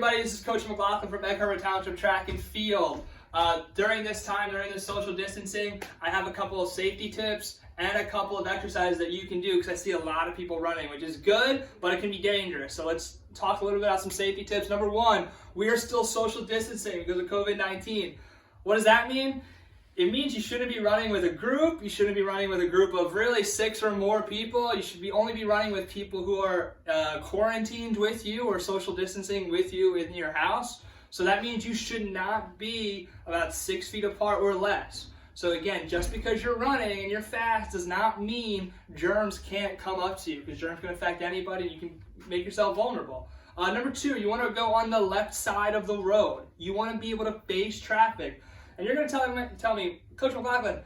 everybody, this is Coach McLaughlin from Egg Harbor Township Track and Field. During this social distancing, I have a couple of safety tips and a couple of exercises that you can do because I see a lot of people running, which is good, but it can be dangerous. So let's talk a little bit about some safety tips. Number one, we are still social distancing because of COVID-19. What does that mean? It means you shouldn't be running with a group. You shouldn't be running with a group of really 6 or more people. You should only be running with people who are quarantined with you or social distancing with you in your house. So that means you should not be about 6 feet apart or less. So again, just because you're running and you're fast does not mean germs can't come up to you, because germs can affect anybody and you can make yourself vulnerable. Number two, you want to go on the left side of the road. You want to be able to face traffic. And you're going to tell me, Coach McLaughlin,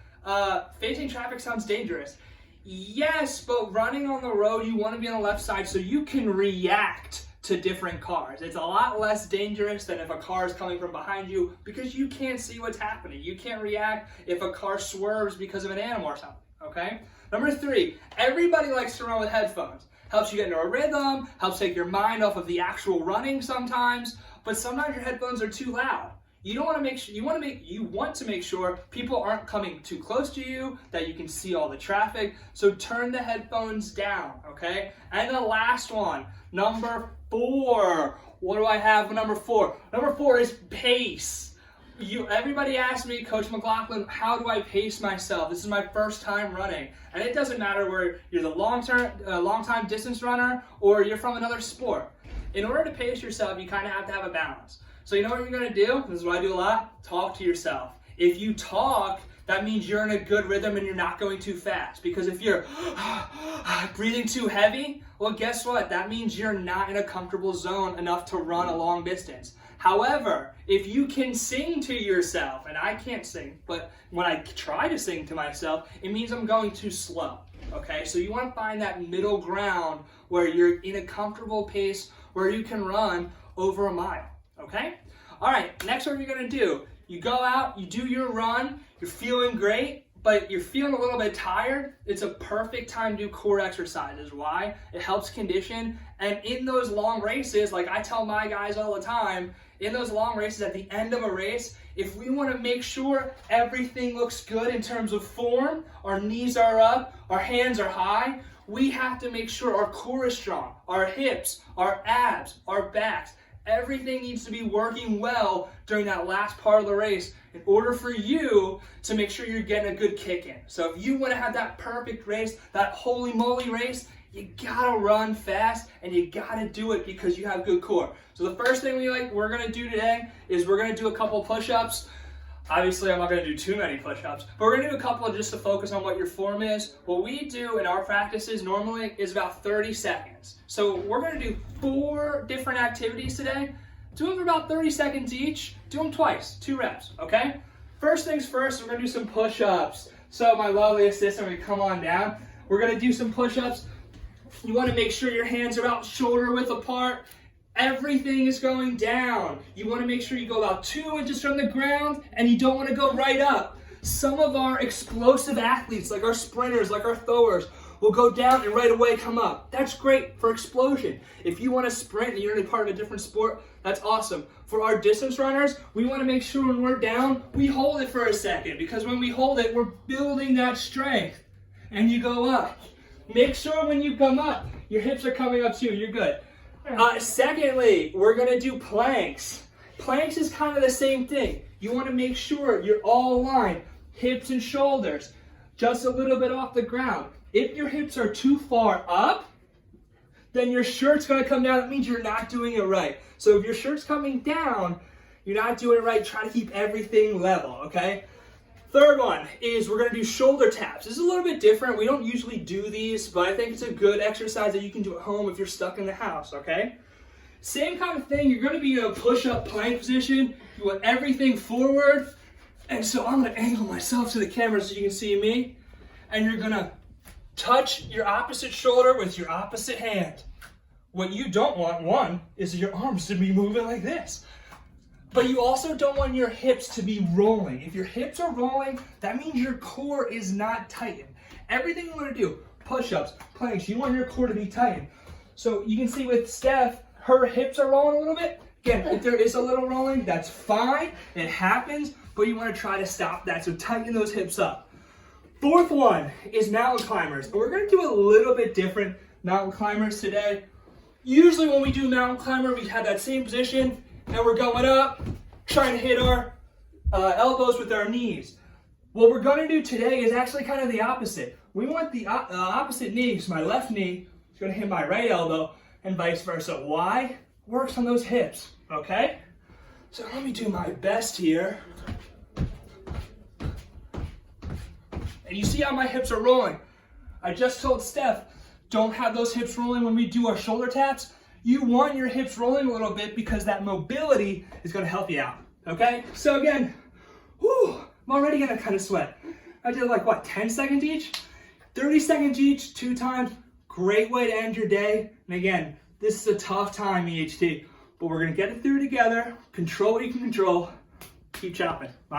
facing traffic sounds dangerous. Yes, but running on the road, you want to be on the left side so you can react to different cars. It's a lot less dangerous than if a car is coming from behind you because you can't see what's happening. You can't react if a car swerves because of an animal or something, okay? Number three, everybody likes to run with headphones. Helps you get into a rhythm, helps take your mind off of the actual running sometimes, but sometimes your headphones are too loud. You want to make sure people aren't coming too close to you, that you can see all the traffic. So turn the headphones down, okay? And the last one, number 4. What do I have for number 4? Number 4 is pace. Everybody asks me, Coach McLaughlin, how do I pace myself? This is my first time running. And it doesn't matter where you're the long-time distance runner or you're from another sport. In order to pace yourself, you kind of have to have a balance. So you know what you're going to do? This is what I do a lot. Talk to yourself. If you talk, that means you're in a good rhythm and you're not going too fast. Because if you're breathing too heavy, well, guess what? That means you're not in a comfortable zone enough to run a long distance. However, if you can sing to yourself, and I can't sing, but when I try to sing to myself, it means I'm going too slow. Okay, so you want to find that middle ground where you're in a comfortable pace where you can run over a mile. Okay? All right, next what you're going to do, you go out, you do your run, you're feeling great, but you're feeling a little bit tired. It's a perfect time to do core exercises. Why? It helps condition. And in those long races, like I tell my guys all the time, in those long races at the end of a race, if we want to make sure everything looks good in terms of form, our knees are up, our hands are high, we have to make sure our core is strong, our hips, our abs, our backs. Everything needs to be working well during that last part of the race in order for you to make sure you're getting a good kick in. So if you want to have that perfect race, that holy moly race, you gotta run fast and you gotta do it because you have good core. So the first thing we're gonna do today is we're gonna do a couple push-ups. Obviously, I'm not going to do too many push-ups, but we're going to do a couple just to focus on what your form is. What we do in our practices normally is about 30 seconds. So we're going to do 4 different activities today. Do them for about 30 seconds each. Do them twice, 2 reps, okay? First things first, we're going to do some push-ups. So my lovely assistant will come on down. We're going to do some push-ups. You want to make sure your hands are about shoulder width apart. Everything is going down. You want to make sure you go about 2 inches from the ground and you don't want to go right up. Some of our explosive athletes, like our sprinters, like our throwers, will go down and right away come up. That's great for explosion. If you want to sprint and you're in a part of a different sport, that's awesome. For our distance runners, we want to make sure when we're down, we hold it for a second, because when we hold it, we're building that strength. And you go up. Make sure when you come up, your hips are coming up too. You're good. Secondly, we're going to do planks. Planks is kind of the same thing. You want to make sure you're all aligned, hips and shoulders, just a little bit off the ground. If your hips are too far up, then your shirt's going to come down. That means you're not doing it right. So if your shirt's coming down, you're not doing it right. Try to keep everything level, okay? Third one is we're going to do shoulder taps. This is a little bit different. We don't usually do these, but I think it's a good exercise that you can do at home if you're stuck in the house, okay? Same kind of thing. You're going to be in a push-up plank position. You want everything forward. And so I'm going to angle myself to the camera so you can see me. And you're going to touch your opposite shoulder with your opposite hand. What you don't want, one, is your arms to be moving like this. But you also don't want your hips to be rolling. If your hips are rolling, that means your core is not tightened. Everything you want to do, push-ups, planks, you want your core to be tightened. So you can see with Steph, her hips are rolling a little bit. Again, if there is a little rolling, that's fine. It happens, but you want to try to stop that. So tighten those hips up. Fourth one is mountain climbers. And we're going to do a little bit different mountain climbers today. Usually when we do mountain climber, we have that same position and we're going up, trying to hit our elbows with our knees. What we're going to do today is actually kind of the opposite. We want the opposite knee, so my left knee is going to hit my right elbow and vice versa. Why? Works on those hips, okay? So let me do my best here. And you see how my hips are rolling. I just told Steph, don't have those hips rolling when we do our shoulder taps. You want your hips rolling a little bit because that mobility is going to help you out, okay? So again, whew, I'm already going to kind of sweat. I did like, what, 10 seconds each? 30 seconds each, 2 times. Great way to end your day. And again, this is a tough time, EHT, but we're going to get it through together. Control what you can control. Keep chopping, all right?